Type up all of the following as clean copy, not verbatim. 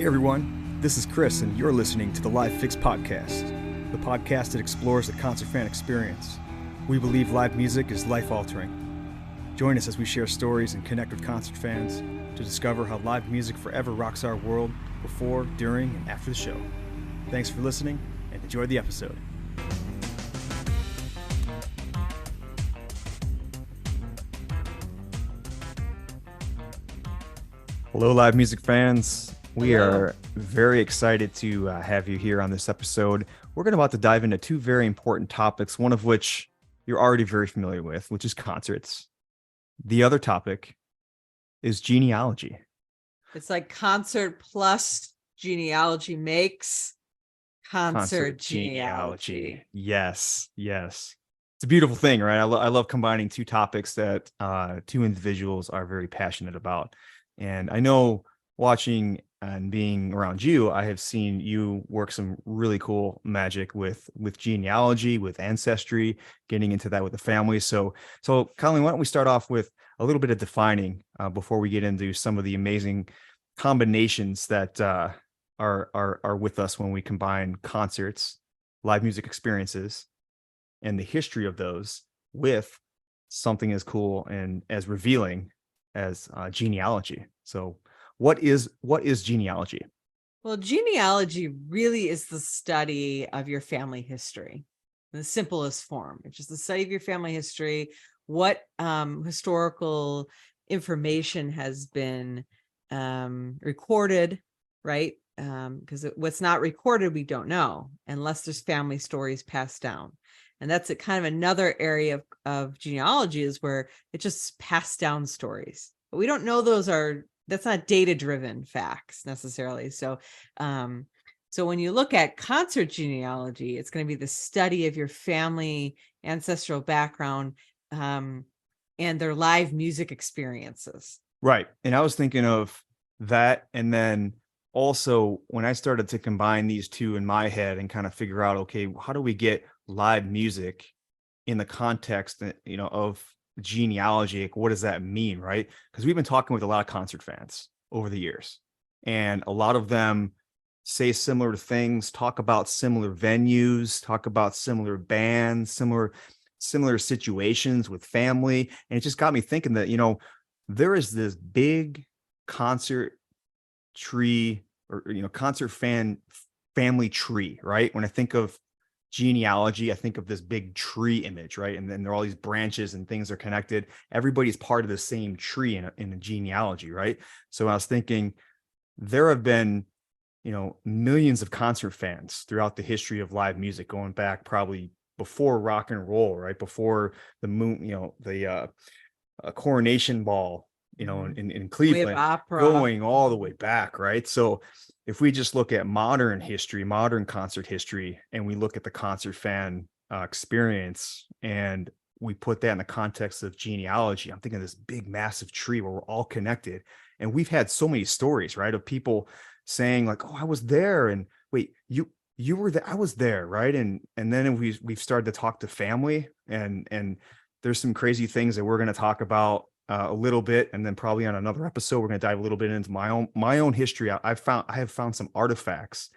Hey everyone, this is Chris, and you're listening to the Live Fix Podcast, the podcast that explores the concert fan experience. We believe live music is life-altering. Join us as we share stories and connect with concert fans to discover how live music forever rocks our world before, during, and after the show. Thanks for listening, and enjoy the episode. Hello, live music fans. We are very excited to have you here on this episode. We're about to dive into two very important topics, one of which you're already very familiar with, which is concerts. The other topic is genealogy. It's like concert plus genealogy makes concert genealogy. Yes. It's a beautiful thing, right? I love combining two topics that two individuals are very passionate about. And I know watching and being around you, I have seen you work some really cool magic with genealogy, with ancestry, getting into that with the family. So Colleen, why don't we start off with a little bit of defining before we get into some of the amazing combinations that are with us when we combine concerts, live music experiences, and the history of those with something as cool and as revealing as genealogy. So what is genealogy? Well, genealogy really is the study of your family history in the simplest form. It's just the study of your family history, what historical information has been recorded, right? Because what's not recorded, we don't know unless there's family stories passed down. And that's kind of another area of genealogy is where it just passed down stories. But we don't know that's not data-driven facts necessarily. So when you look at concert genealogy, it's going to be the study of your family ancestral background and their live music experiences. Right. And I was thinking of that. And then also when I started to combine these two in my head and kind of figure out, okay, how do we get live music in the context, of genealogy? Like, what does that mean, right? Because we've been talking with a lot of concert fans over the years, and a lot of them say similar things, talk about similar venues, talk about similar bands, similar situations with family. And it just got me thinking that, there is this big concert tree or, concert fan family tree, right? When I think of genealogy, I think of this big tree image, right? And then there are all these branches and things are connected. Everybody's part of the same tree in a genealogy, right? So I was thinking there have been, millions of concert fans throughout the history of live music, going back probably before rock and roll, right? Before the moon, the coronation ball, in Cleveland, going all the way back, right? So if we just look at modern history, modern concert history, and we look at the concert fan experience, and we put that in the context of genealogy, I'm thinking of this big, massive tree where we're all connected. And we've had so many stories, right, of people saying like, "Oh, I was there," and "Wait, you were there? I was there," right? And then we've started to talk to family, and there's some crazy things that we're going to talk about a little bit, and then probably on another episode we're going to dive a little bit into my own history. I have found some artifacts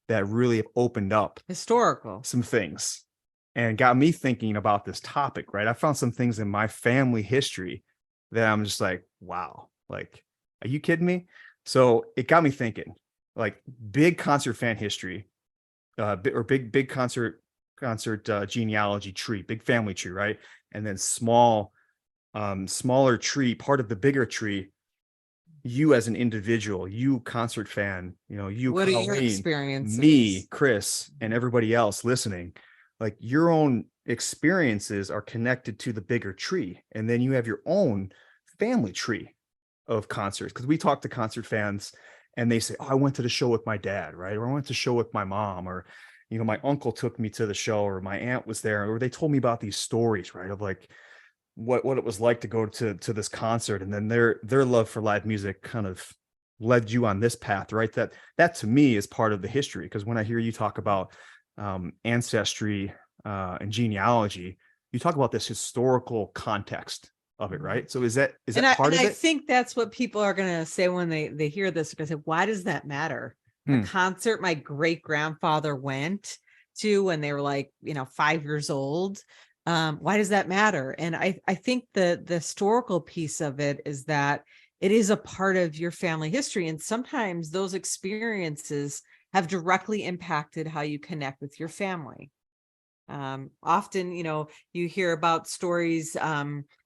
that really have opened up historical some things and got me thinking about this topic, right? I found some things in my family history that I'm just like, wow, like, are you kidding me? So it got me thinking, like, big concert fan history, or big concert genealogy tree, big family tree, right? And then smaller tree, part of the bigger tree, you as an individual, you concert fan, you, what Colleen, are your experiences? Me, Chris, and everybody else listening, like, your own experiences are connected to the bigger tree. And then you have your own family tree of concerts. Because we talk to concert fans and they say, "Oh, I went to the show with my dad," right? Or "I went to the show with my mom," or, "My uncle took me to the show," or "My aunt was there," or they told me about these stories, right? Of like, what it was like to go to this concert, and then their love for live music kind of led you on this path, right? That to me is part of the history, because when I hear you talk about ancestry and genealogy, you talk about this historical context of it, Mhm. right? So is that And part of I it? think that's what people are gonna say when they hear this. They're gonna say, why does that matter? A Hmm. concert my great grandfather went to when they were like, 5 years old. Why does that matter? And I think the historical piece of it is that it is a part of your family history. And sometimes those experiences have directly impacted how you connect with your family. Often, you hear about stories,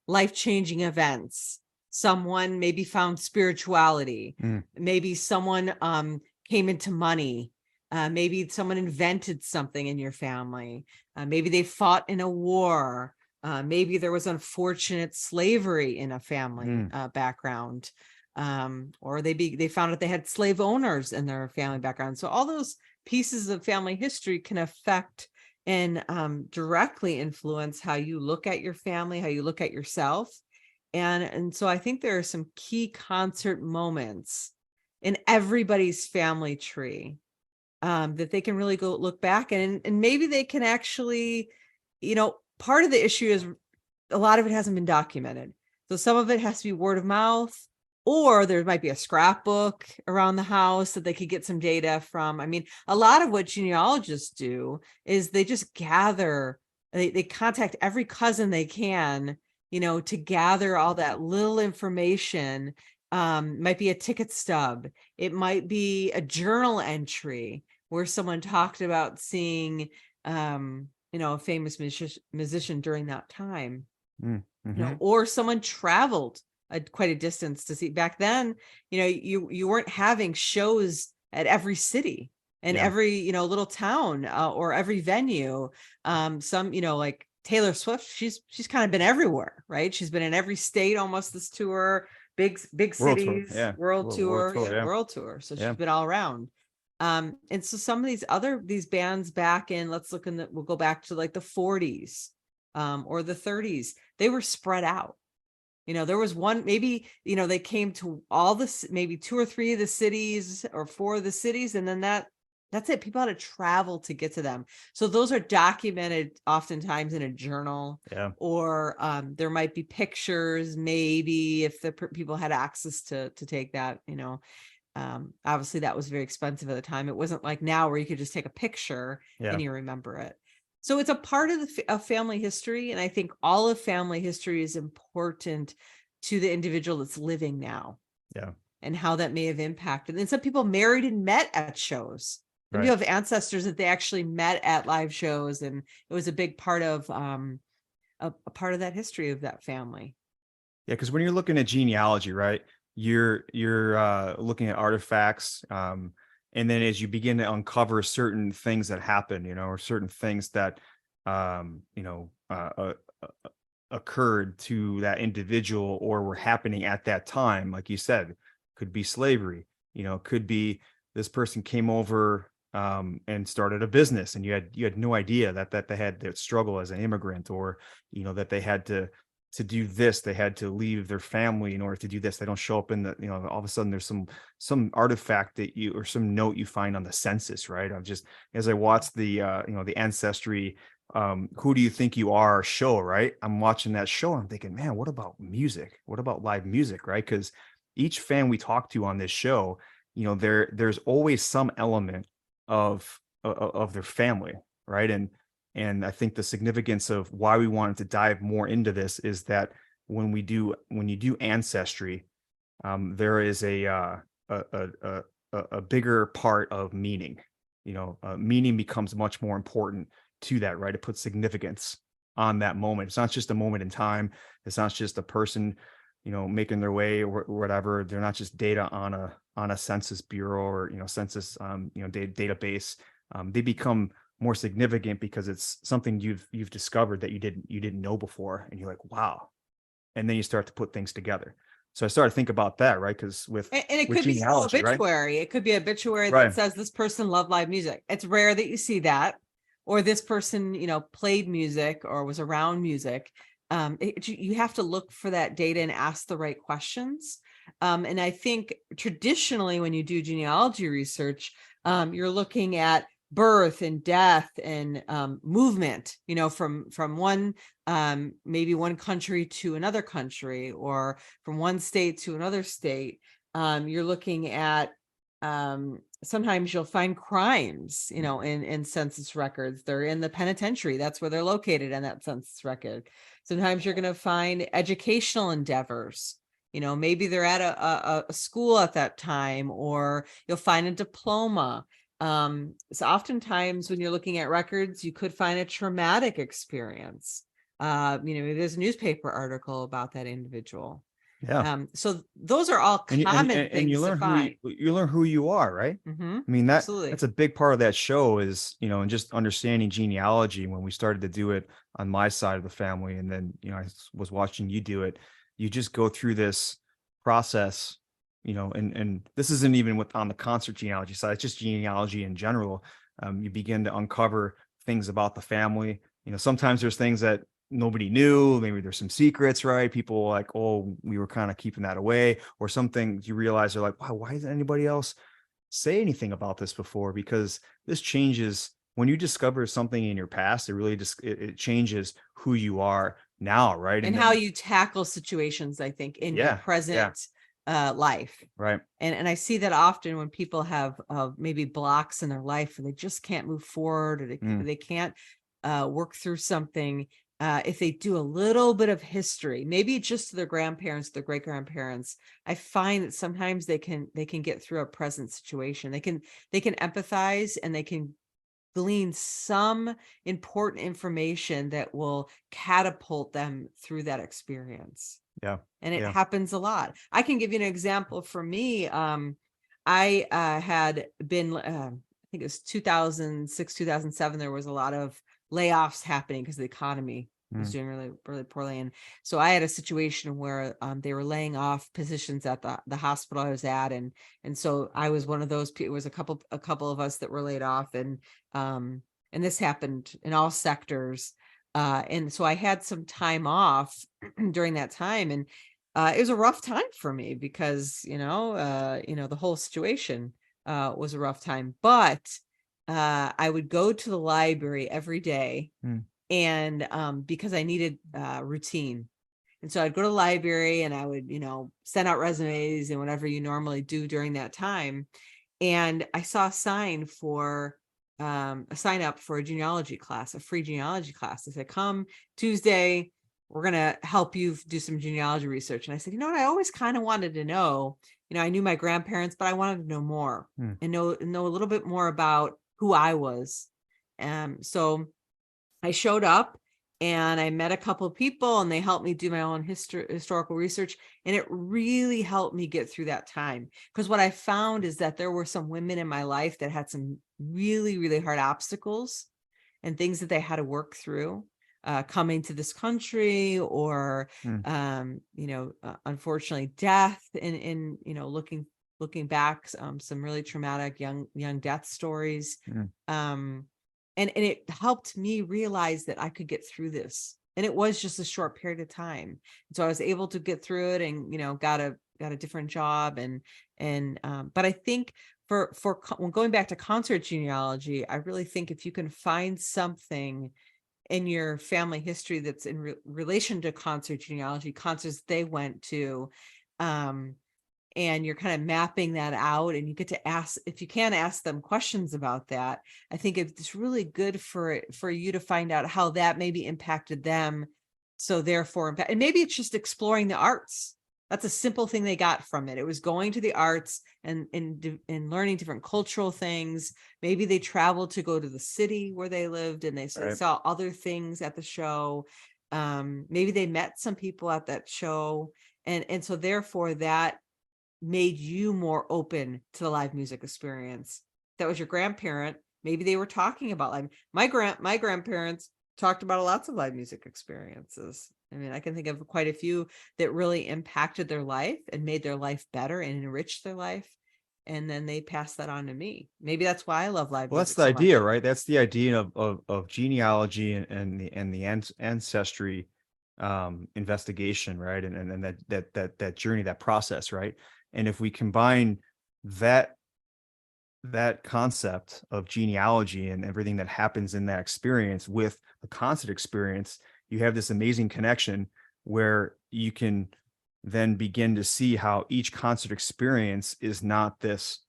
life-changing events. Someone maybe found spirituality. Mm. Maybe someone came into money. Maybe someone invented something in your family. Maybe they fought in a war. Maybe there was unfortunate slavery in a family Mm. background. Or they found out they had slave owners in their family background. So all those pieces of family history can affect and directly influence how you look at your family, how you look at yourself. And so I think there are some key concert moments in everybody's family tree, that they can really go look back and maybe they can actually, part of the issue is a lot of it hasn't been documented. So some of it has to be word of mouth, or there might be a scrapbook around the house that they could get some data from. I mean, a lot of what genealogists do is they just gather, they contact every cousin they can, to gather all that little information. Might be a ticket stub. It might be a journal entry where someone talked about seeing, a famous musician during that time, Mm. Mhm. or someone traveled quite a distance to see. Back then, you weren't having shows at every city and Yeah. every, little town, or every venue. Some, like Taylor Swift, she's kind of been everywhere, right? She's been in every state almost this tour, big World tour. cities, Yeah. world World tour, tour. yeah, Yeah. world tour. So she's Yeah. been all around. And so some of these bands back in, let's look in we'll go back to like the 40s, or the 30s. They were spread out. There was one, maybe, they came to all this, maybe two or three of the cities or four of the cities. And then that's it. People had to travel to get to them. So those are documented oftentimes in a journal, Yeah. or there might be pictures, maybe if the people had access to take that, obviously that was very expensive at the time. It wasn't like now where you could just take a picture Yeah. and you remember it. So it's a part of of family history. And I think all of family history is important to the individual that's living now Yeah. and how that may have impacted. And some people married and met at shows. Some Right. people have ancestors that they actually met at live shows. And it was a big part of a part of that history of that family. Yeah, because when you're looking at genealogy, right, you're looking at artifacts, and then as you begin to uncover certain things that happen, or certain things that um, you know, uh, uh, occurred to that individual or were happening at that time, like you said, could be slavery, could be this person came over and started a business, and you had no idea that they had that struggle as an immigrant, or that they had to do this, they had to leave their family in order to do this. They don't show up in the, all of a sudden there's some artifact that you, or some note you find on the census, right? I've just, as I watched the the ancestry, who do you think you are show, right? I'm watching that show, I'm thinking, man, what about music? What about live music, right? Because each fan we talk to on this show, there's always some element of their family, right? And I think the significance of why we wanted to dive more into this is that when you do ancestry, there is a bigger part of meaning. Meaning becomes much more important to that, right? It puts significance on that moment. It's not just a moment in time. It's not just a person, making their way, or whatever. They're not just data on a census bureau, or census database. They become more significant because it's something you've discovered that you didn't know before, and you're like, wow. And then you start to put things together. So I started to think about that, right? Because And it with could be an genealogy, right? obituary. It could be an obituary that Right. says this person loved live music. It's rare that you see that, or this person, played music or was around music. You have to look for that data and ask the right questions. And I think traditionally, when you do genealogy research, you're looking at birth and death and movement, from one maybe one country to another country, or from one state to another state. You're looking at sometimes you'll find crimes, in census records. They're in the penitentiary. That's where they're located in that census record. Sometimes you're going to find educational endeavors. Maybe they're at a school at that time, or you'll find a diploma. So oftentimes when you're looking at records, you could find a traumatic experience. Maybe there's a newspaper article about that individual. Yeah. So those are all And common and you things to learn find. you learn who you are, right? Mm-hmm. I mean, Absolutely. that's a big part of that show is, and just understanding genealogy. When we started to do it on my side of the family, and then, was watching you do it, you just go through this process, and this isn't even on the concert genealogy side, it's just genealogy in general. You begin to uncover things about the family. Sometimes there's things that nobody knew. Maybe there's some secrets, right? People like, oh, we were kind of keeping that away, or some things you realize are like, wow, why doesn't anybody else say anything about this before? Because this changes when you discover something in your past. It really just it changes who you are now, right? And how you tackle situations, I think, in your present life. Right. And I see that often when people have maybe blocks in their life, and they just can't move forward, or they can't work through something. If they do a little bit of history, maybe just to their grandparents, their great grandparents, I find that sometimes they can get through a present situation. They can empathize, and they can glean some important information that will catapult them through that experience. Yeah. And it happens a lot. I can give you an example. For me, I had been, I think it was 2006, 2007, there was a lot of layoffs happening because the economy was doing really, really poorly. And so I had a situation where they were laying off positions at the hospital I was at. And so I was one of those people. It was a couple of us that were laid off. And this happened in all sectors. And so I had some time off during that time. And it was a rough time for me because, the whole situation was a rough time. But I would go to the library every day, and because I needed routine. And so I'd go to the library, and I would, send out resumes and whatever you normally do during that time. And I saw a sign up for a genealogy class, a free genealogy class. They said, come Tuesday, we're going to help you do some genealogy research. And I said, you know what? I always kind of wanted to know, I knew my grandparents, but I wanted to know more and know a little bit more about who I was. So I showed up, and I met a couple of people, and they helped me do my own historical research. And it really helped me get through that time. Because what I found is that there were some women in my life that had some really, really hard obstacles and things that they had to work through coming to this country, or, unfortunately death, and looking back, some really traumatic young death stories. And it helped me realize that I could get through this. And it was just a short period of time. So I was able to get through it, and, got a different job. But I think when going back to concert genealogy, I really think if you can find something in your family history that's in relation to concert genealogy, concerts they went to, and you're kind of mapping that out, and you get to ask, if you can ask them questions about that, I think it's really good for you to find out how that maybe impacted them. So therefore, and maybe it's just exploring the arts. That's a simple thing they got from it. It was going to the arts and learning different cultural things. Maybe they traveled to go to the city where they lived, and they saw other things at the show. Maybe they met some people at that show. And so therefore that made you more open to the live music experience. That was your grandparent. Maybe they were talking about, like, my grandparents talked about lots of live music experiences. I mean, I can think of quite a few that really impacted their life and made their life better and enriched their life. And then they passed that on to me. Maybe that's why I love live Well, music that's the so idea, much. right? That's the idea of genealogy and the ancestry investigation, right? And that journey, that process, right? And if we combine that that concept of genealogy and everything that happens in that experience with the concert experience, you have this amazing connection where you can then begin to see how each concert experience is not this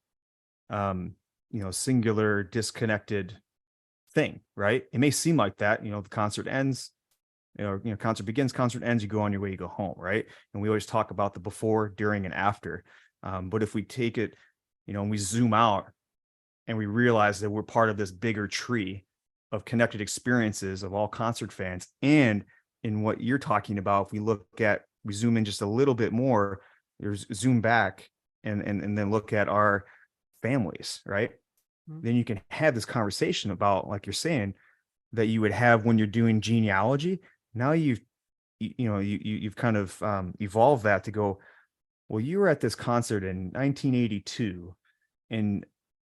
singular disconnected thing, right? It may seem like that, the concert ends, concert begins, concert ends, you go on your way, you go home, right? And we always talk about the before, during, and after. But if we take it, and we zoom out and we realize that we're part of this bigger tree of connected experiences of all concert fans. And in what you're talking about, if we zoom in just a little bit more, there's zoom back and then look at our families, right? Mhm. Then you can have this conversation about, like you're saying, that you would have when you're doing genealogy. Now you've kind of evolved that to go, well, you were at this concert in 1982, and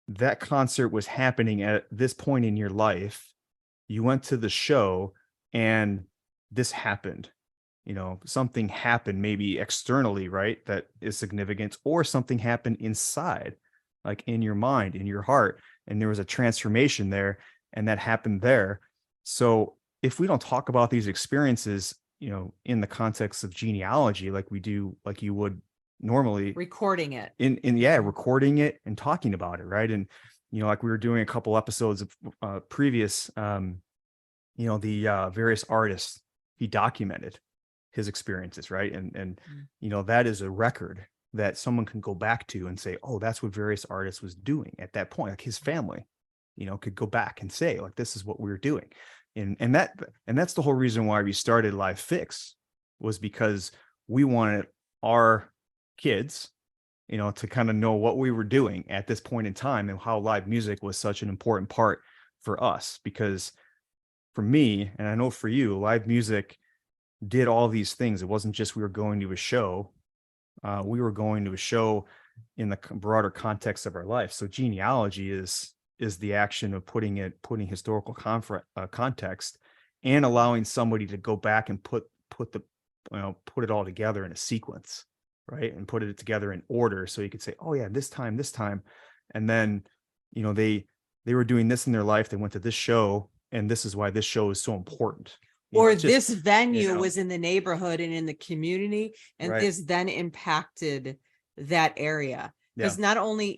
that concert was happening at this point in your life. You went to the show and this happened. Something happened maybe externally, right? That is significant, or something happened inside, like in your mind, in your heart, and there was a transformation there, and that happened there. So if we don't talk about these experiences, in the context of genealogy, like we do, like you would normally, Recording it. recording it and talking about it, right? And like we were doing a couple episodes of previous, the various artists he documented his experiences, right? And that is a record that someone can go back to and say, oh, that's what various artists was doing at that point. Like his family, could go back and say, like, this is what we were doing. And that's the whole reason why we started Live Fix, was because we wanted our kids, to kind of know what we were doing at this point in time, and how live music was such an important part for us. Because for me, and I know for you, live music did all these things. It wasn't just we were going to a show. We were going to a show in the broader context of our life. So genealogy is the action of putting historical context, and allowing somebody to go back and put it all together in a sequence, right? And put it together in order, so you could say, oh yeah, this time, and then they were doing this in their life. They went to this show, and this is why this show is so important. Or It's just, this venue was in the neighborhood and in the community, and Right. this then impacted that area. Yeah. Because not only,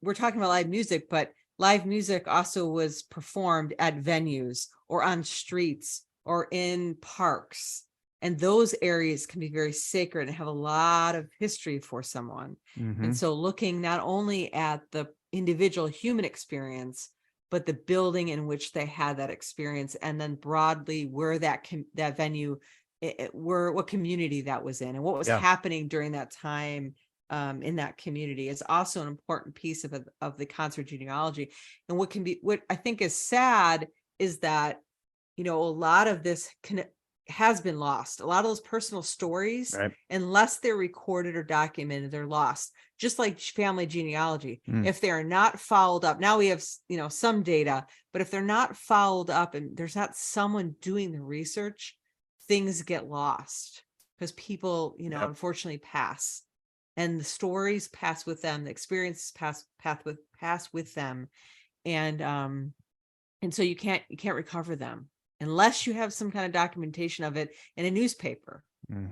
we're talking about live music, but live music also was performed at venues or on streets or in parks. And those areas can be very sacred and have a lot of history for someone. Mhm. And so looking not only at the individual human experience, but the building in which they had that experience, and then broadly where that venue, what community that was in, and what was Yeah. happening during that time in that community is also an important piece of the concert genealogy. And what I think is sad is that, a lot of this has been lost. A lot of those personal stories, Right. unless they're recorded or documented, they're lost. Just like family genealogy, if they're not followed up, now we have, some data, but if they're not followed up and there's not someone doing the research, things get lost, because people, Yep. unfortunately pass, and the stories pass with them, the experiences pass with them. And so you can't recover them unless you have some kind of documentation of it in a newspaper,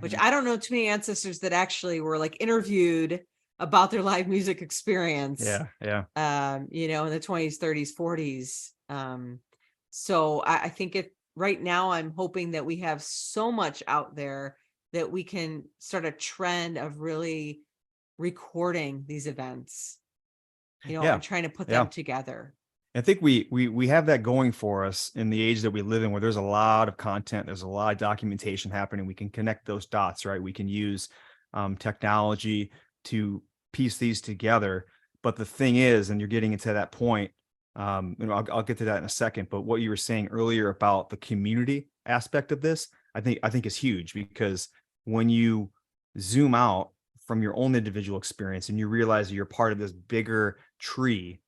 which Mhm. I don't know too many ancestors that actually were like interviewed about their live music experience. Yeah. In the 20s, 30s, 40s. So I think right now I'm hoping that we have so much out there that we can start a trend of really recording these events, Yeah. and trying to put Yeah. them together. I think we have that going for us in the age that we live in, where there's a lot of content, there's a lot of documentation happening. We can connect those dots, right? We can use technology to piece these together. But the thing is, and you're getting into that point, I'll get to that in a second. But what you were saying earlier about the community aspect of this, I think is huge, because when you zoom out from your own individual experience and you realize that you're part of this bigger tree,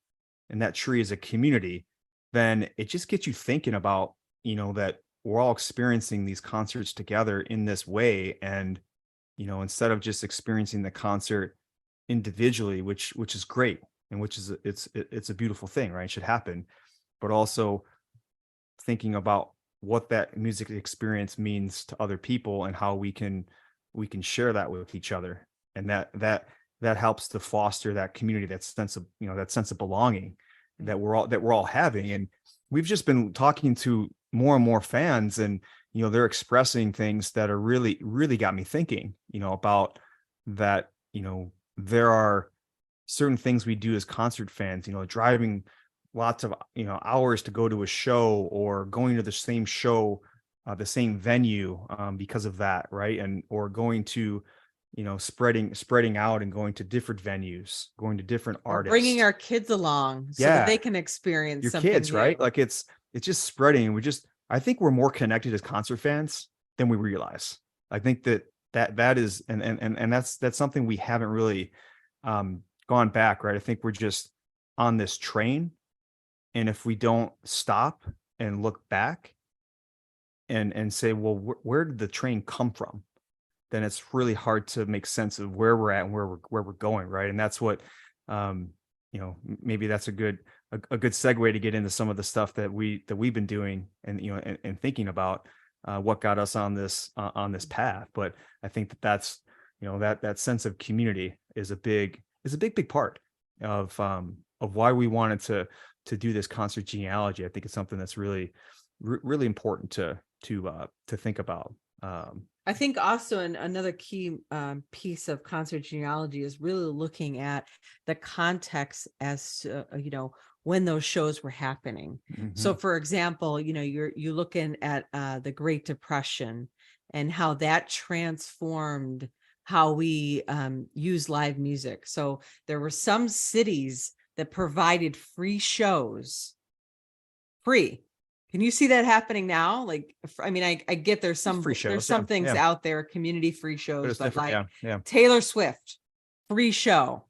and that tree is a community, then it just gets you thinking about, that we're all experiencing these concerts together in this way. And, instead of just experiencing the concert individually, which is great, and which is it's a beautiful thing, right? It should happen, but also thinking about what that music experience means to other people and how we can share that with each other, and that helps to foster that community, that sense of, that sense of belonging that we're all having. And we've just been talking to more and more fans, and they're expressing things that are really really got me thinking, about that. There are certain things we do as concert fans, driving lots of hours to go to a show, or going to the same show, the same venue, because of that, right? And or going to, spreading out and going to different venues, going to different Or bringing artists. our kids along so that Yeah, they can experience your something kids, right? new. Like it's just spreading. And I think we're more connected as concert fans than we realize. I think that is, and that's something we haven't really gone back, right? I think we're just on this train, and if we don't stop and look back and say, well, where did the train come from? Then it's really hard to make sense of where we're at and where we're going, right? And that's what, maybe that's a good segue to get into some of the stuff that we've been doing, and and thinking about what got us on this path. But I think that's that sense of community is a big part of why we wanted to do this concert genealogy. I think it's something that's really really important to think about. I think also another key piece of concert genealogy is really looking at the context as to, when those shows were happening. So, Mhm. for example, you're looking at the Great Depression and how that transformed how we use live music. So there were some cities that provided free shows, free. Can you see that happening now? Like, I mean, I get there's There's some free there's shows, yeah, some things yeah, out there, community free but shows, it's but different, like yeah, yeah. Taylor Swift, free show.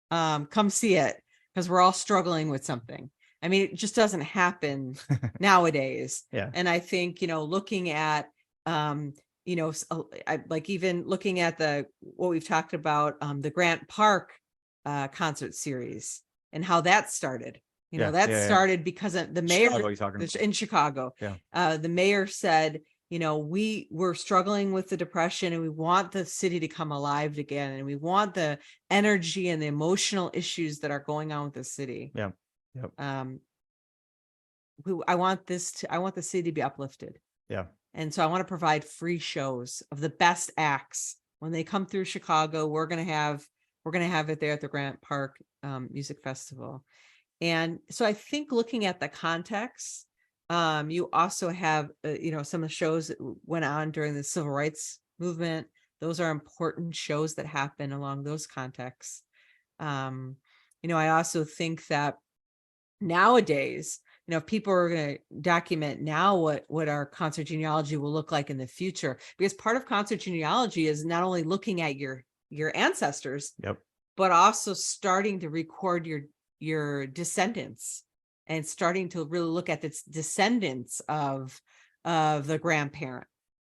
Come see it because we're all struggling with something. I mean, it just doesn't happen nowadays. Yeah, And I think, looking at like even looking at what we've talked about, the Grant Park concert series and how that started. yeah, That yeah, yeah. started because of the mayor Chicago, you talking about? in Chicago. Yeah, The mayor said, we were struggling with the depression and we want the city to come alive again. And we want the energy and the emotional issues that are going on with the city. yeah, yep, Um, I want the city to be uplifted. yeah, And so I want to provide free shows of the best acts. When they come through Chicago, we're going to have it there at the Grant Park Music Festival. And so I think looking at the context, you also have, some of the shows that went on during the civil rights movement. Those are important shows that happen along those contexts. I also think that nowadays, if people are going to document now what our concert genealogy will look like in the future, because part of concert genealogy is not only looking at your ancestors, yep, but also starting to record your descendants and starting to really look at the descendants of the grandparent,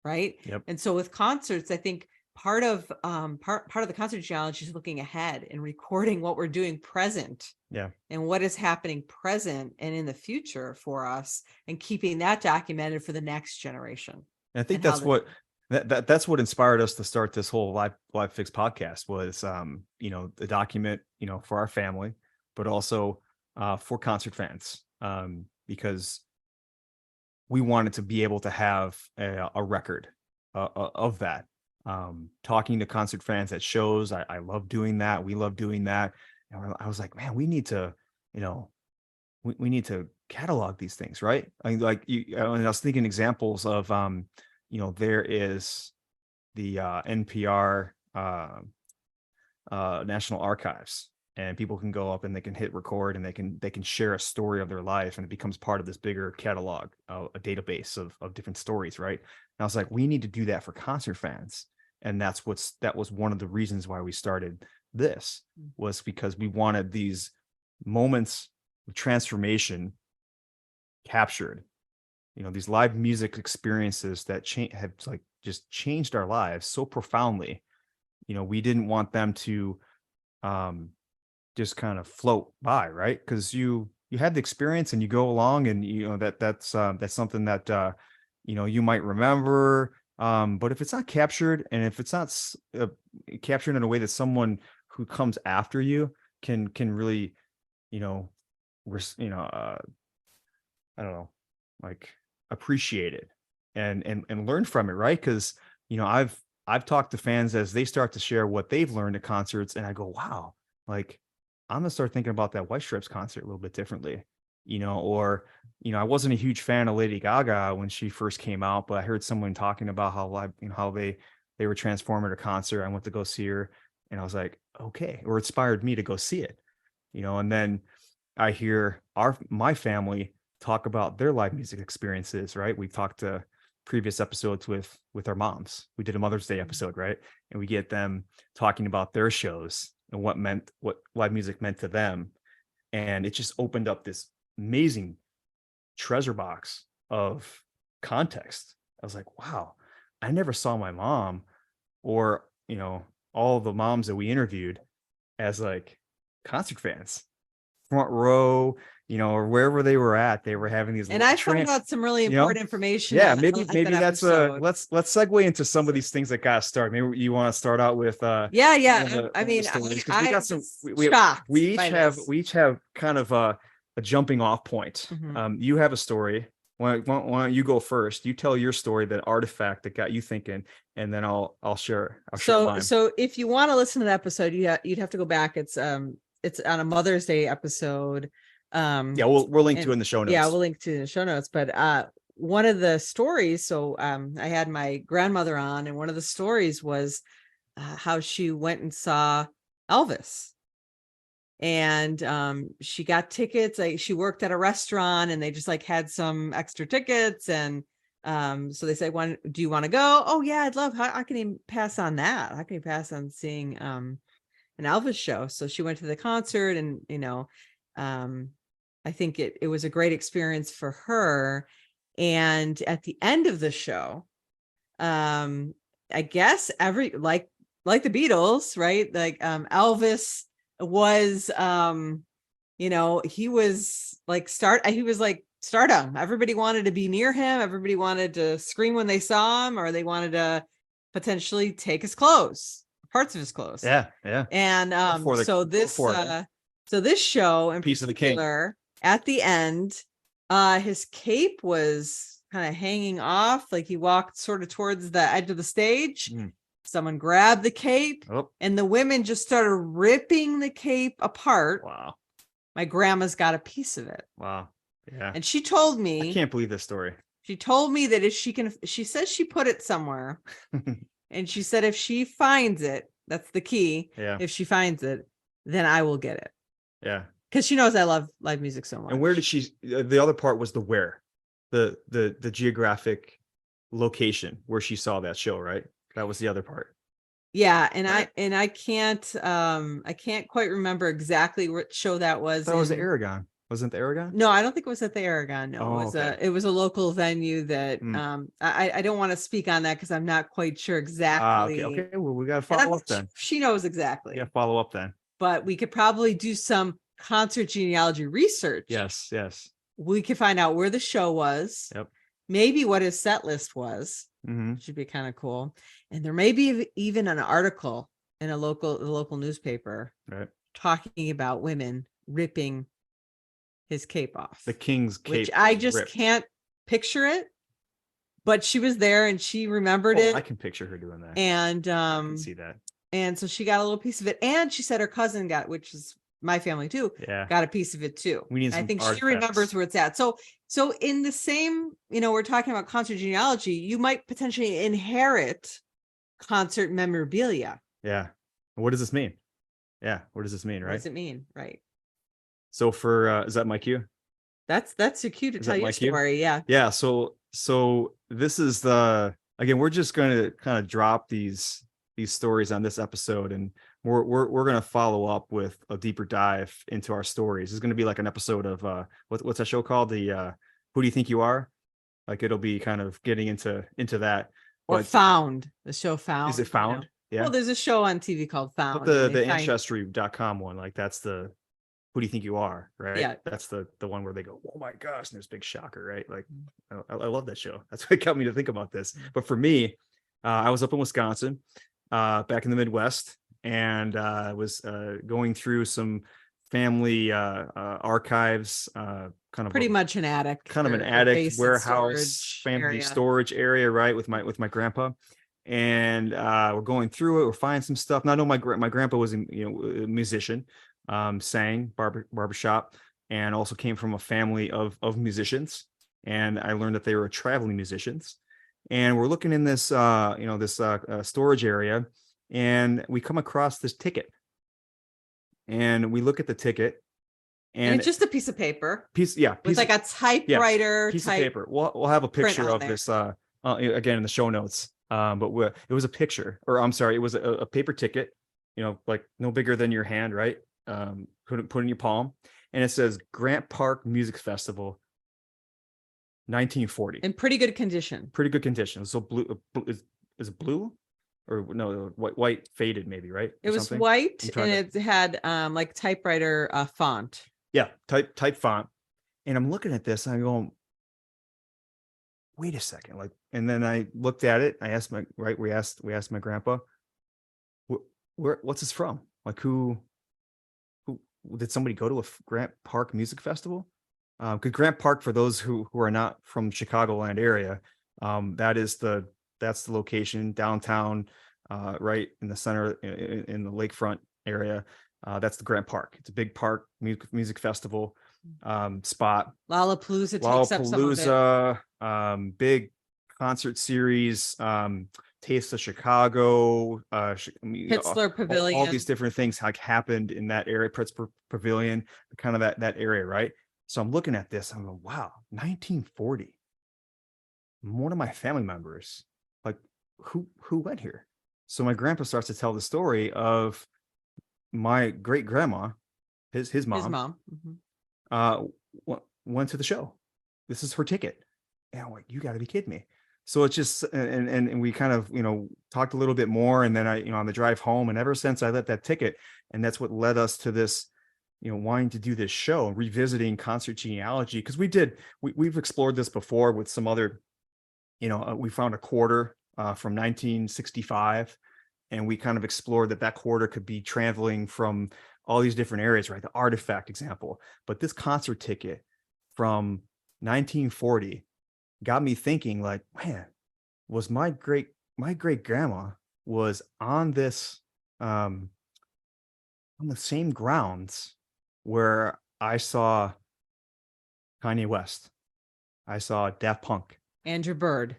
right? yep, And so with concerts, I think part of the concert genealogy is looking ahead and recording what we're doing present yeah. and what is happening present and in the future for us, and keeping that documented for the next generation. And I think And how that's that's what inspired us to start this whole live fix podcast was, the document, for our family, but also for concert fans, because we wanted to be able to have a record of that. Talking to concert fans at shows, I love doing that. We love doing that. And I was like, man, we need to, you know, we need to catalog these things, right? I mean, like and I was thinking examples of, there is the NPR National Archives, and people can go up and they can hit record, and they can share a story of their life, and it becomes part of this bigger catalog, a database of different stories, right? And I was like, we need to do that for concert fans, and that was one of the reasons why we started this, was because we wanted these moments of transformation captured, these live music experiences that have like just changed our lives so profoundly. We didn't want them to just kind of float by, right? Because you had the experience and you go along, and that's something that you might remember. But if it's not captured, and if it's not captured in a way that someone who comes after you can really, you know, I don't know, like, appreciate it and learn from it, right? Because I've talked to fans as they start to share what they've learned at concerts, and I go, wow, like, I'm gonna start thinking about that White Stripes concert a little bit differently, or I wasn't a huge fan of Lady Gaga when she first came out, but I heard someone talking about how live, how they were transforming her concert. I went to go see her, and I was like, okay, or inspired me to go see it, and then I hear my family talk about their live music experiences, right? We've talked to previous episodes with our moms. We did a Mother's Day episode, right? And we get them talking about their shows and what live music meant to them. And it just opened up this amazing treasure box of context. I was like, wow, I never saw my mom, or, all the moms that we interviewed, as like concert fans, front row, or wherever they were at, they were having these And I found out some really you know? important information. Yeah, at maybe that that's episode. let's segue into some of these things that got started. Maybe you want to start out with Yeah. I mean, we I got some shocked we by each have kind of a jumping off point. Mhm. You have a story. Why don't you go first? You tell your story, that artifact that got you thinking, and then I'll share mine. So if you want to listen to the episode, you'd have to go back. It's on a Mother's Day episode. Yeah, we'll link to it in the show notes. Yeah, we'll link to it in the show notes. But one of the stories, so I had my grandmother on, and one of the stories was how she went and saw Elvis. And she got tickets. Like, she worked at a restaurant, and they just like had some extra tickets. And so they said, do you want to go? Oh yeah, I'd love. How can you pass on that? How can you pass on seeing an Elvis show? So she went to the concert, and I think it was a great experience for her. And at the end of the show, I guess like the Beatles, right? Like Elvis was he was like stardom. Everybody wanted to be near him. Everybody wanted to scream when they saw him, or they wanted to potentially take his clothes, parts of his clothes. Yeah. And so this show in Piece of the Cake, particular, at the end, his cape was kind of hanging off, like he walked sort of towards the edge of the stage. Someone grabbed the cape, and the women just started ripping the cape apart. Wow. My grandma's got a piece of it. Wow. Yeah. And she told me, I can't believe this story. She told me that if she says she put it somewhere, and she said if she finds it, that's the key. Yeah. If she finds it, then I will get it. Yeah. Because she knows I love live music so much. And where did the other part was the geographic location where she saw that show, right? That was the other part. Yeah, and I can't quite remember exactly what show that was. That was the Aragon. Wasn't the Aragon? No, I don't think it was at the Aragon. No, it was a local venue that I don't want to speak on that because I'm not quite sure exactly. Okay. Well, we got to follow up then. She knows exactly. Yeah, follow up then. But we could probably do some concert genealogy research. Yes. We could find out where the show was. Yep. Maybe what his set list was. Should be kind of cool. And there may be even an article in the local newspaper, right, talking about women ripping his cape off. The king's cape. Which I just can't picture it. But she was there and she remembered it. I can picture her doing that. And I can see that. And so she got a little piece of it. And she said her cousin got, which is my family too, got a piece of it too. We need I think artifacts. She remembers where it's at. So in the same, we're talking about concert genealogy, you might potentially inherit concert memorabilia. Yeah. What does this mean? Yeah. What does this mean? Right. What does it mean? Right. So for, is that my cue? That's your cue to tell your story. Yeah. Yeah. So this is again, we're just going to kind of drop these stories on this episode, and we're going to follow up with a deeper dive into our stories. It's going to be like an episode of what's that show called? The Who Do You Think You Are? Like, it'll be kind of getting into that. Or Found. The show Found. Is it Found? Yeah. Well, there's a show on TV called But Found, and they the find, ancestry.com one, like that's the who do you think you are, right? yeah. That's the one where they go, oh my gosh, and there's a big shocker, right? Like I love that show. That's what got me to think about this. But for me, I was up in Wisconsin, back in the Midwest, and I was going through some family archives, Pretty much an attic kind of an or attic basement warehouse storage family area. storage area, right, with my grandpa. And we're going through it, we're finding some stuff. Now I know my grandpa was a musician, sang barbershop, and also came from a family of musicians. And I learned that they were traveling musicians. And we're looking in this storage area, and we come across this ticket. And we look at the ticket, And and it's just a piece of paper piece with like a typewriter piece type. of paper. We'll have a print picture on of there. this again in the show notes. But it was a picture, or I'm sorry, it was a paper ticket, like no bigger than your hand, right? Put in your palm, and it says Grant Park Music Festival, 1940. In pretty good condition. Pretty good condition. So blue is it blue, or no, white faded maybe, right? It Or was something? white, I'm trying and it had like typewriter font. Yeah, type font. And I'm looking at this, and I'm going, wait a second, like, and then I looked at it. I asked we asked my grandpa, what's this from? Like, who did somebody go to a Grant Park Music Festival? Because Grant Park, for those who are not from Chicagoland area, that's the location downtown, right in the center, in the lakefront area. That's the Grant Park. It's a big park music festival spot. Lollapalooza takes up some of it. Big concert series, Taste of Chicago, Pitzler Pavilion. all these different things like happened in that area, Pritzker Pavilion, kind of that area, right? So I'm looking at this, I'm going, wow, 1940. One of my family members, like, who went here? So my grandpa starts to tell the story of my great grandma, his mom. Went to the show. This is her ticket. And I'm like, you got to be kidding me. So it's just, and we kind of, talked a little bit more. And then I, on the drive home, and ever since I let that ticket, and that's what led us to this, wanting to do this show, revisiting Concert Genealogy. Cause we've explored this before with some other, we found a quarter from 1965, and we kind of explored that quarter could be traveling from all these different areas, right? The artifact example, but this concert ticket from 1940 got me thinking, like, man, was my great grandma was on this, on the same grounds where I saw Kanye West, I saw Daft Punk, Andrew Bird,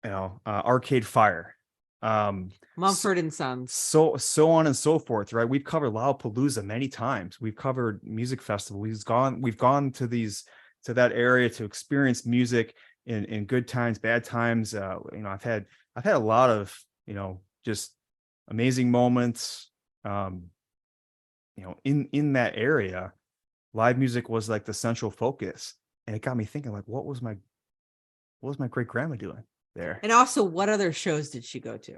Arcade Fire, Mumford and Sons, so on and so forth, right? We've covered Lollapalooza many times. We've covered music festival. We've gone to that area to experience music in good times, bad times. I've had a lot of, just amazing moments. In that area, live music was like the central focus, and it got me thinking, like, what was my great grandma doing there? and also what other shows did she go to?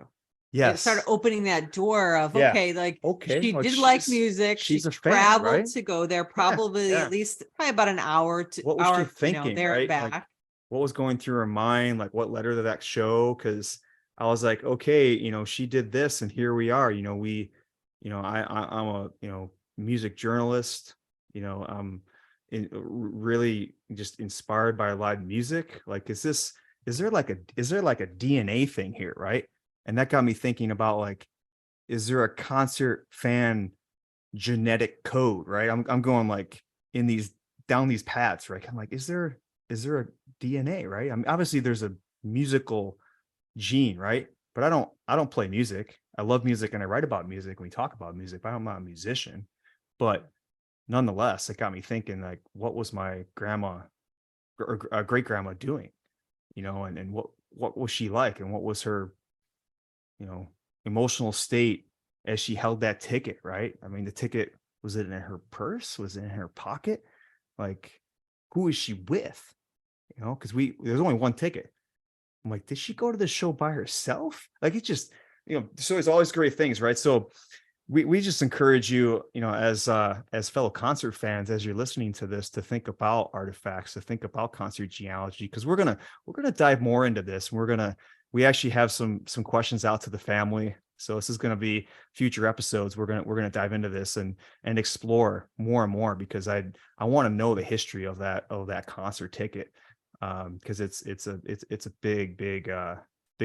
Yes, it started opening that door of Yeah. she Like, did like music. she's She a fan, traveled right? to go there, probably yeah. at least probably about an hour to What was she thinking, there and right? back. Like, what was going through her mind? Like, what led her to that show? Because I was like, okay, she did this, and here we are. I'm a music journalist. I'm really just inspired by live music. Like, is there like a DNA thing here, right? And that got me thinking about, like, is there a concert fan genetic code, right? I'm going, like, down these paths, right? I'm like, is there a DNA, right? I mean, obviously there's a musical gene, right? But I don't play music. I love music, and I write about music, and we talk about music, but I'm not a musician. But nonetheless, it got me thinking, like, what was my grandma or great grandma doing, and what was she like, and what was her, emotional state as she held that ticket, right? I mean, the ticket, was it in her purse? Was it in her pocket? Like, who is she with? Because there's only one ticket. I'm like, did she go to the show by herself? Like, it just, so it's always great things, right? So we just encourage you, as fellow concert fans, as you're listening to this, to think about artifacts, to think about concert genealogy, because we're gonna dive more into this. We actually have some questions out to the family. So this is going to be future episodes. We're gonna dive into this and explore more and more, because I want to know the history of that concert ticket, because it's a big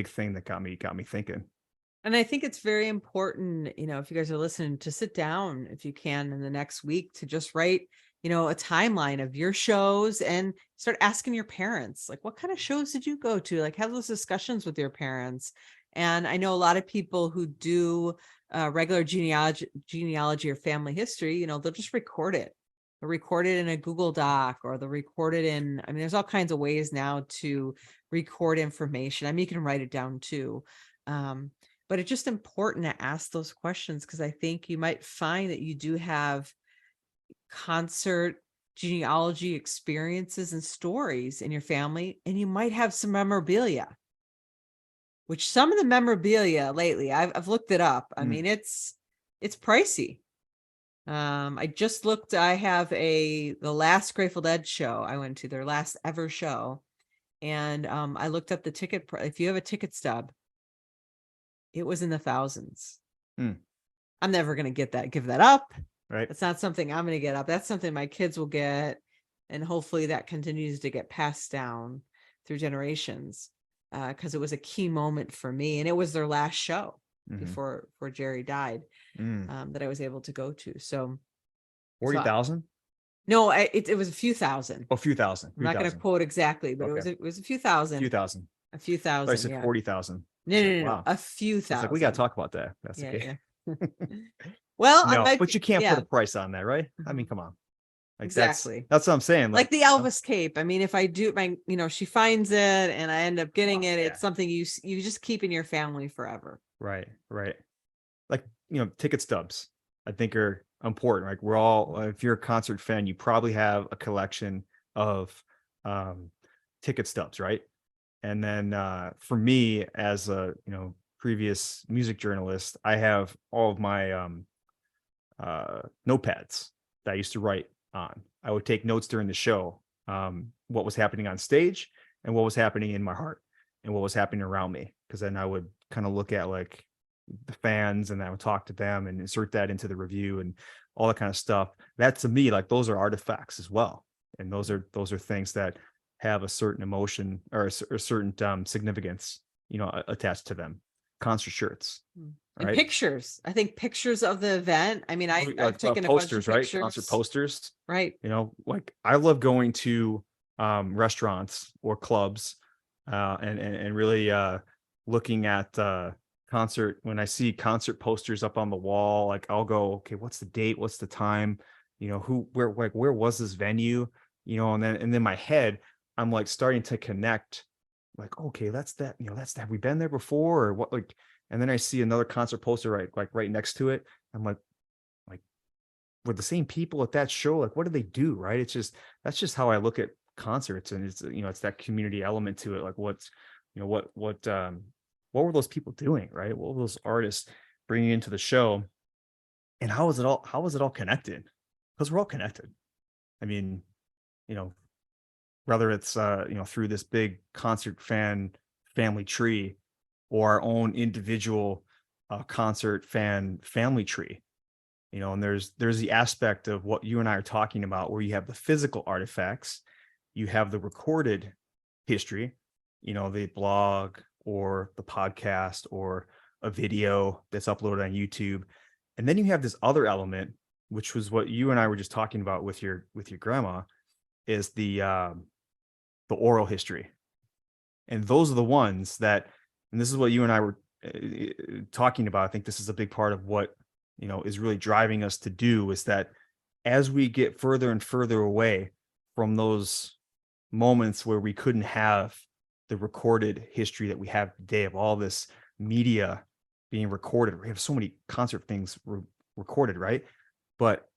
thing that got me thinking. And I think it's very important, if you guys are listening, to sit down if you can in the next week to just write, a timeline of your shows and start asking your parents, like, what kind of shows did you go to? Like, have those discussions with your parents. And I know a lot of people who do regular genealogy or family history, they'll just record it. They'll record it in a Google Doc, or they'll record it in, I mean, there's all kinds of ways now to record information. I mean, you can write it down too. But it's just important to ask those questions, because I think you might find that you do have concert genealogy experiences and stories in your family, and you might have some memorabilia, which some of the memorabilia lately, I've looked it up. I mean, it's pricey. I just looked, I have the last Grateful Dead show I went to, their last ever show. And I looked up the ticket price. If you have a ticket stub, it was in the thousands. I'm never going to give that up. Right. It's not something I'm going to get up. That's something my kids will get. And hopefully that continues to get passed down through generations, because it was a key moment for me. And it was their last show before Jerry died, that I was able to go to. So 40,000? No, it was a few thousand. A few thousand. I'm not going to quote exactly, but Okay. it was a few thousand. A few thousand. I said Yeah. 40,000. No, Wow. a few thousand. It's like, we got to talk about that. That's Yeah, okay. yeah. Well, no, but you can't put a price on that, right? I mean, come on. Like, exactly. That's what I'm saying. Like the Elvis cape. I mean, if I do she finds it and I end up getting it, it's something you just keep in your family forever. Right. Like, ticket stubs, I think, are important. Like, we're all, if you're a concert fan, you probably have a collection of ticket stubs, right? And then for me, as a previous music journalist, I have all of my notepads that I used to write on. I would take notes during the show, what was happening on stage and what was happening in my heart and what was happening around me. Because then I would kind of look at like the fans, and I would talk to them and insert that into the review and all that kind of stuff. That, to me, like, those are artifacts as well. And those are things that have a certain emotion or a certain significance, attached to them. Concert shirts. And right? pictures. I think pictures of the event. I mean, I've taken a bunch of posters, right? pictures. Concert posters. Right. Like, I love going to restaurants or clubs and really looking at concert. When I see concert posters up on the wall, like, I'll go, okay, what's the date? What's the time? Where was this venue? And then my head, I'm like starting to connect, like, okay, that's that, have we been there before, or what? Like, and then I see another concert poster right next to it. I'm like, were the same people at that show? Like, what did they do? Right. That's just how I look at concerts. And it's, it's that community element to it. Like, what were those people doing? Right. What were those artists bringing into the show? And how was it all connected? Because we're all connected. I mean, whether it's, through this big concert family tree, or our own individual concert fan family tree, and there's the aspect of what you and I are talking about, where you have the physical artifacts, you have the recorded history, the blog or the podcast or a video that's uploaded on YouTube. And then you have this other element, which was what you and I were just talking about with your grandma, is the oral history. And those are the ones that, and this is what you and I were talking about. I think this is a big part of what, is really driving us to do, is that as we get further and further away from those moments where we couldn't have the recorded history that we have today of all this media being recorded. We have so many concert things recorded, right? But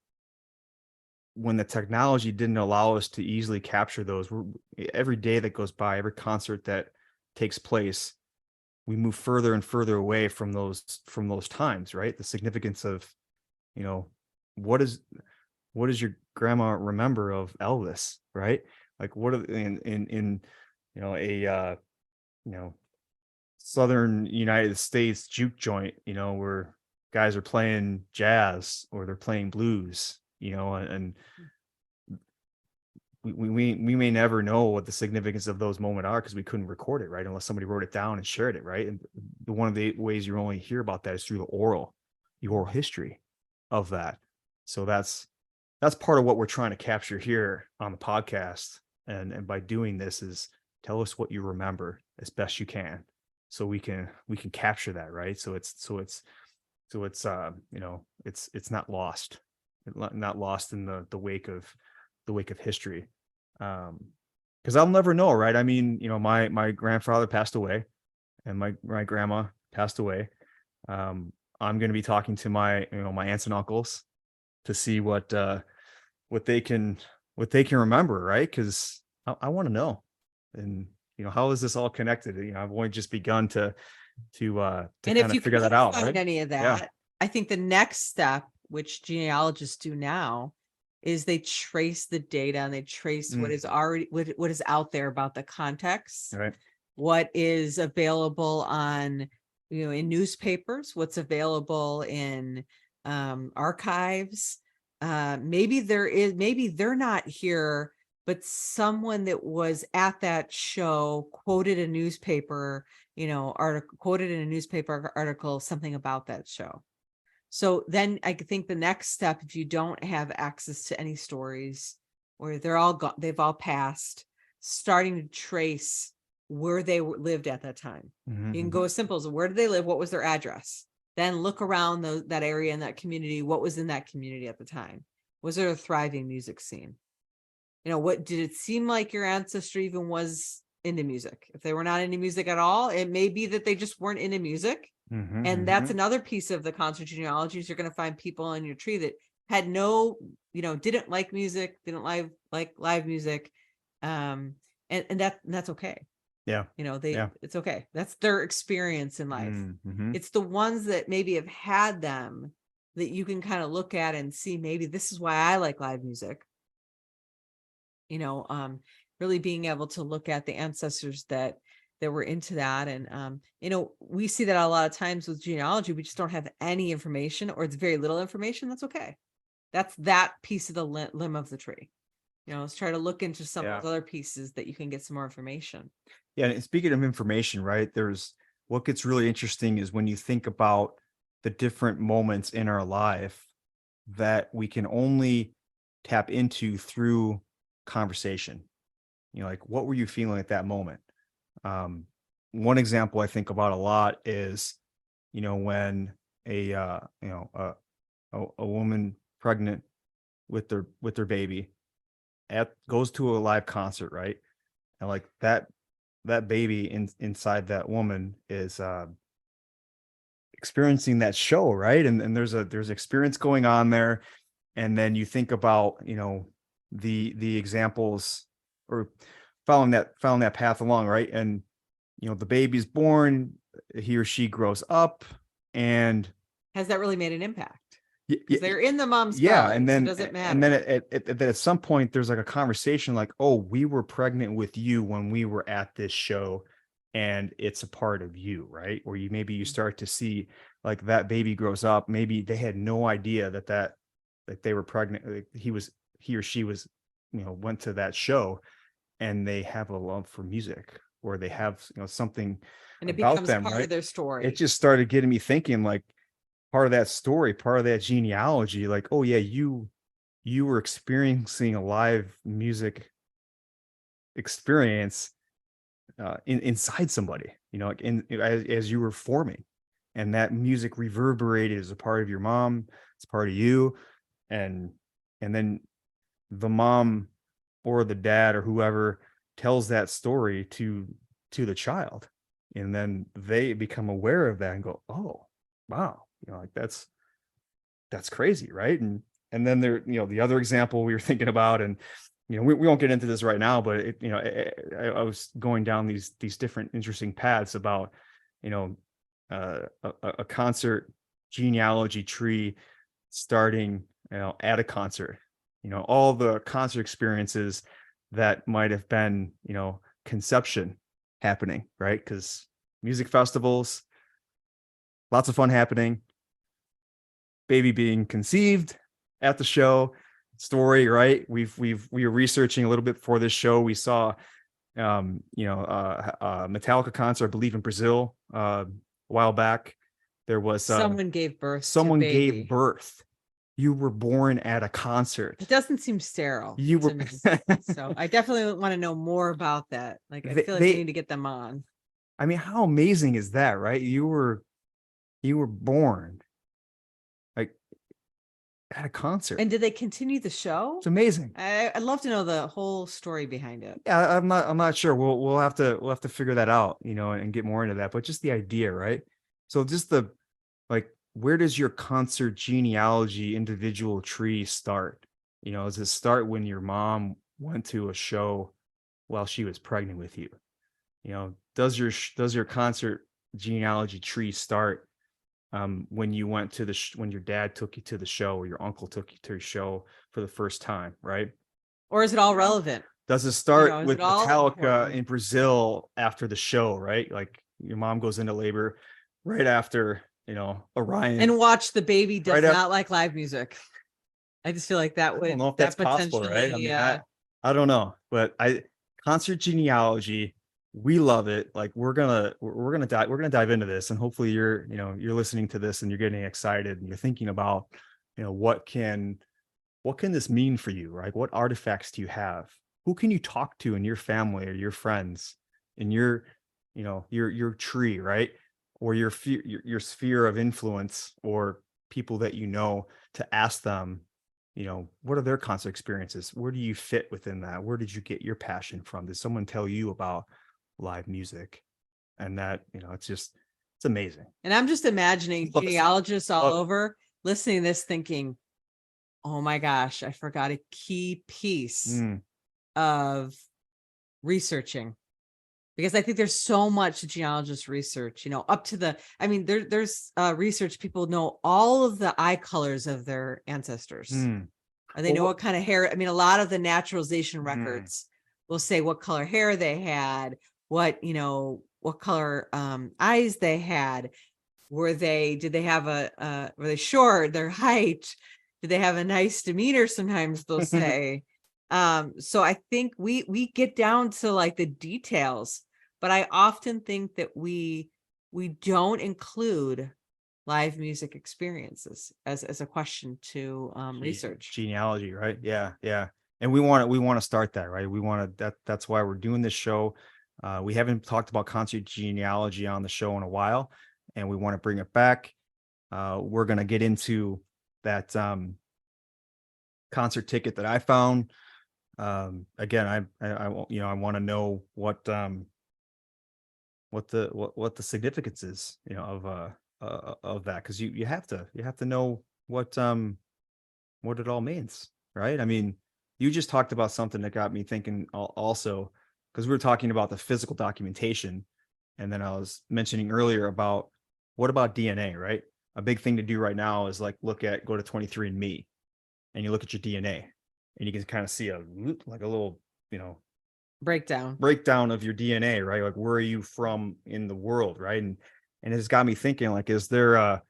when the technology didn't allow us to easily capture those, every day that goes by, every concert that takes place, we move further and further away from those times, right? The significance of, you know, what is your grandma remember of Elvis, right? Like what are in you know you know southern United States juke joint, where guys are playing jazz or they're playing blues, and we may never know what the significance of those moments are because we couldn't record it, right? Unless somebody wrote it down and shared it, right? And one of the ways you only hear about that is through the oral history of that. So that's part of what we're trying to capture here on the podcast. And by doing this is tell us what you remember as best you can, so we can capture that, right? So it's it's not lost, not lost in the wake of history. Because I'll never know, right? I mean, my grandfather passed away and my grandma passed away. I'm going to be talking to my aunts and uncles to see what they can remember, right? Because I want to know. And how is this all connected? I've only just begun to And kind if of you figure that can't out, find right? any of Yeah. that, I think the next step, which genealogists do now, is they trace the data and they trace what is already what is out there about the context, Right. what is available on in newspapers, what's available in archives. Maybe they're not here, but someone that was at that show quoted a newspaper quoted in a newspaper article something about that show. So then I think the next step, if you don't have access to any stories or they're all gone, they've all passed, starting to trace where they lived at that time. Mm-hmm. You can go as simple as where did they live? What was their address? Then look around that area in that community. What was in that community at the time? Was there a thriving music scene? What did it seem like your ancestry even was into music? If they were not into music at all, it may be that they just weren't into music. Mm-hmm. And that's another piece of the concert genealogy is you're going to find people in your tree that had no, didn't like music, didn't like live music. And that's okay. Yeah. It's okay. That's their experience in life. Mm-hmm. It's the ones that maybe have had them that you can kind of look at and see, maybe this is why I like live music. Really being able to look at the ancestors that were into that. And, we see that a lot of times with genealogy, we just don't have any information or it's very little information. That's okay. That's that piece of the limb of the tree. Let's try to look into some of the other pieces that you can get some more information. Yeah. And speaking of information, right, what gets really interesting is when you think about the different moments in our life that we can only tap into through conversation. Like what were you feeling at that moment? One example I think about a lot is, when a woman pregnant with their baby goes to a live concert, right? And like that baby inside that woman is experiencing that show, right? And there's experience going on there. And then you think about, the examples or following that path along, right? And the baby's born, he or she grows up, and has that really made an impact? Yeah, they're in the mom's yeah, belly, and then so does it matter? And then at some point there's like a conversation like, oh, we were pregnant with you when we were at this show, and it's a part of you, right? Or you start to see like that baby grows up. Maybe they had no idea that they were pregnant. Like he or she was, went to that show, and they have a love for music, or they have something and it about becomes them, part right? of their story. It just started getting me thinking, like, part of that story, part of that genealogy, like, oh yeah, you were experiencing a live music experience inside somebody, like as you were forming, and that music reverberated as a part of your mom, it's part of you, and then the mom or the dad or whoever tells that story to the child, and then they become aware of that and go, oh wow, like that's crazy, right? And then there, the other example we were thinking about, and we won't get into this right now, but I was going down these different interesting paths about you know, a concert genealogy tree starting, at a concert, all the concert experiences that might have been, conception happening, right? Because music festivals, lots of fun happening, baby being conceived at the show, story, right? We were researching a little bit for this show. We saw Metallica concert, I believe in Brazil, a while back. There was Someone gave birth to someone gave baby. birth. You were born at a concert. It doesn't seem sterile You were to me. So I definitely want to know more about that. Like, I feel like we need to get them on. I mean, how amazing is that, right? You were born like at a concert. And did they continue the show? It's amazing. I'd love to know the whole story behind it. Yeah, I'm not sure. We'll have to figure that out, and get more into that. But just the idea, right? So just where does your concert genealogy individual tree start? Does it start when your mom went to a show while she was pregnant with you? Does your concert genealogy tree start when you went to when your dad took you to the show, or your uncle took you to a show for the first time, right? Or is it all relevant? Does it start with Metallica important? in Brazil after the show, right? Like your mom goes into labor right after, Orion. And watch the baby does not like live music. I just feel like that would, I don't know if that's possible, right? I mean, I don't know, but concert genealogy, we love it. Like we're gonna dive into this, and hopefully you're listening to this and you're getting excited and you're thinking about, what can this mean for you, right? What artifacts do you have? Who can you talk to in your family or your friends, in your your tree, right? Or your sphere of influence, or people that to ask them, what are their concert experiences? Where do you fit within that? Where did you get your passion from? Did someone tell you about live music? And that, it's amazing. And I'm just imagining genealogists all over listening to this thinking, oh my gosh, I forgot a key piece of researching. Because I think there's so much genealogist research, up to there's research. People know all of the eye colors of their ancestors. And they know what kind of hair. I mean, a lot of the naturalization records will say what color hair they had, what color eyes they had. Did they have were they short, their height? Did they have a nice demeanor? Sometimes they'll say. So I think we get down to like the details. But I often think that we don't include live music experiences as a question to research. Genealogy, right? Yeah. And we want to start that, right? We want to, that's why we're doing this show. We haven't talked about concert genealogy on the show in a while, and we want to bring it back. We're going to get into that concert ticket that I found. Again, I want to know what the significance is, of that, because you have to know what it all means, right? I mean, you just talked about something that got me thinking also, because we were talking about the physical documentation, and then I was mentioning earlier about what about DNA, right? A big thing to do right now is like go to 23andMe, and you look at your DNA, and you can kind of see a little, breakdown of your DNA, right? Like, where are you from in the world, right? And it's got me thinking, like, is there a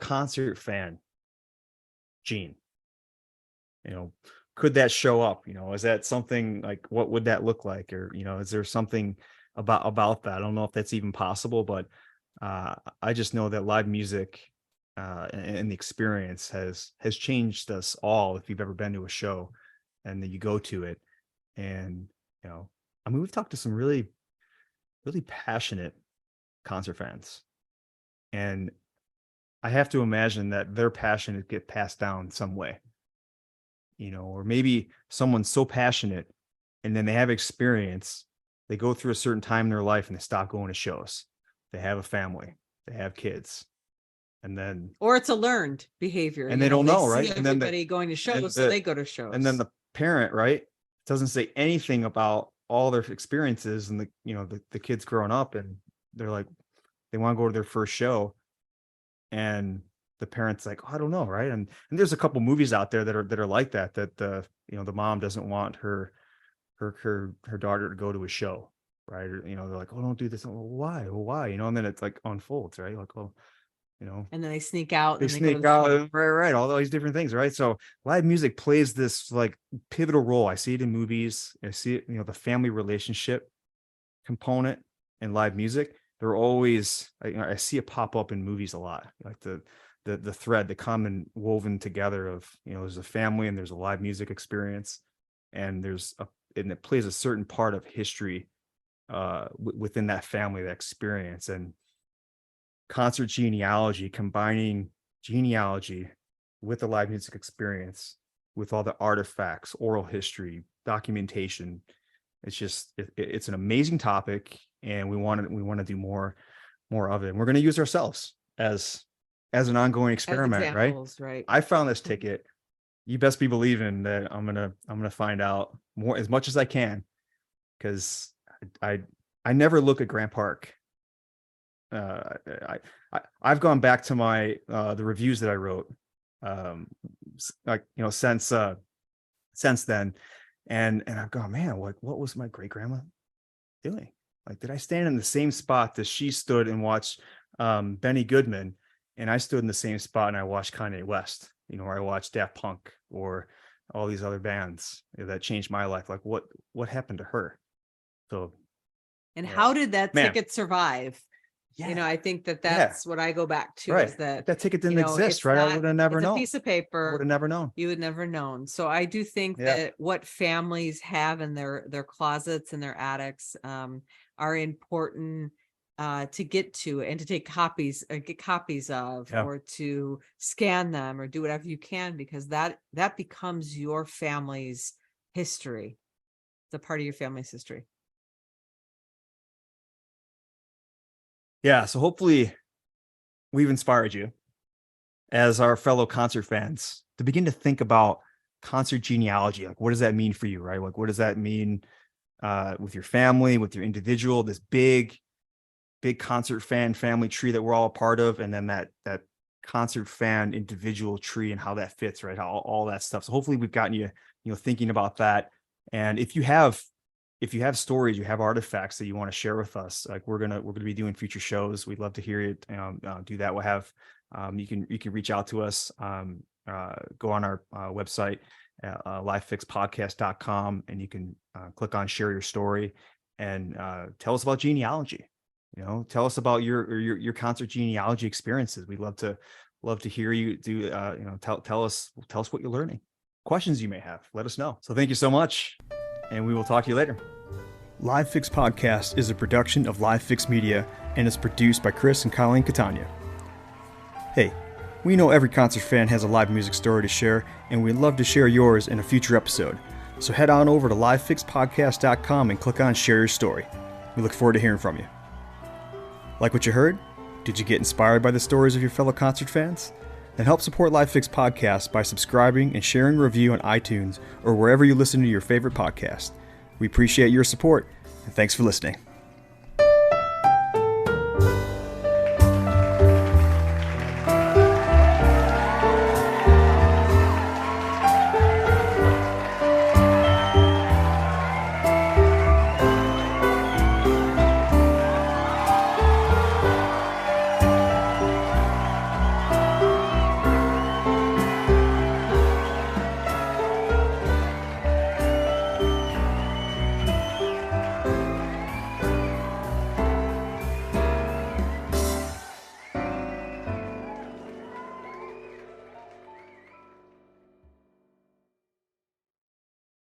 concert fan gene? Could that show up? Is that something, like, what would that look like? Or, is there something about that? I don't know if that's even possible, but I just know that live music and the experience has changed us all. If you've ever been to a show and then you go to it, and I mean, we've talked to some really, really passionate concert fans, and I have to imagine that their passion would get passed down some way, or maybe someone's so passionate and then they have experience, they go through a certain time in their life and they stop going to shows. They have a family, they have kids, and then, or it's a learned behavior, and they don't know, right? And then everybody going to shows, so they go to shows. And then the parent, right, doesn't say anything about all their experiences and the kids growing up, and they're like, they want to go to their first show, and the parents like, oh, I don't know, right? And there's a couple movies out there that are like that, that the, you know, the mom doesn't want her daughter to go to a show, right? Or, you know, they're like, oh, don't do this. Well, why? Well, why? You know, and then it's like unfolds, right? Like, oh, you know, And then they sneak out they and then they go to sneak the out, show. right, all these different things, right? So live music plays this like pivotal role. I see it in movies. I see it, you know, the family relationship component in live music. They're always, I see it pop up in movies a lot, like the thread, the common woven together of, you know, there's a family and there's a live music experience, and and it plays a certain part of history within that family, that experience. And concert genealogy, combining genealogy with the live music experience, with all the artifacts, oral history, documentation. It's just, it's an amazing topic, and we want to do more of it. And we're going to use ourselves as an ongoing As experiment, right? examples, right? I found this ticket. You best be believing that I'm gonna find out more, as much as I can, because I never look at Grant Park. I've gone back to my the reviews that I wrote, like, you know, since then, and I've gone, man, what was my great grandma doing? Like, did I stand in the same spot that she stood and watched Benny Goodman, and I stood in the same spot and I watched Kanye West, you know, or I watched Daft Punk, or all these other bands that changed my life? Like, what happened to her? So, And how did that man, ticket survive? You know, I think that's what I go back to, right, is that if that ticket didn't you know, exist, it's right? I not- would have never it's a known. piece of I paper. would have never known. You would never known. So I do think Yeah. that what families have in their closets and their attics are important to get to, and to take copies, get copies of, Yeah. or to scan them, or do whatever you can, because that becomes your family's history. It's a part of your family's history. Yeah. So hopefully we've inspired you, as our fellow concert fans, to begin to think about concert genealogy. Like, what does that mean for you, right? Like, what does that mean with your family, with your individual, this big concert fan family tree that we're all a part of, and then that concert fan individual tree, and how that fits, right? How all that stuff. So hopefully we've gotten you, you know, thinking about that. And if you have stories, you have artifacts that you want to share with us, like, we're gonna be doing future shows. We'd love to hear you do that. We'll have you can reach out to us, go on our website, livefixpodcast.com, and you can click on share your story, and tell us about genealogy. You know, tell us about your concert genealogy experiences. We'd love to hear you do. You know, tell us what you're learning, questions you may have. Let us know. So thank you so much, and we will talk to you later. Live Fix Podcast is a production of Live Fix Media, and is produced by Chris and Colleen Catania. Hey, we know every concert fan has a live music story to share, and we'd love to share yours in a future episode. So head on over to livefixpodcast.com and click on share your story. We look forward to hearing from you. Like what you heard? Did you get inspired by the stories of your fellow concert fans? Then help support Live Fix Podcast by subscribing and sharing a review on iTunes or wherever you listen to your favorite podcast. We appreciate your support, and thanks for listening.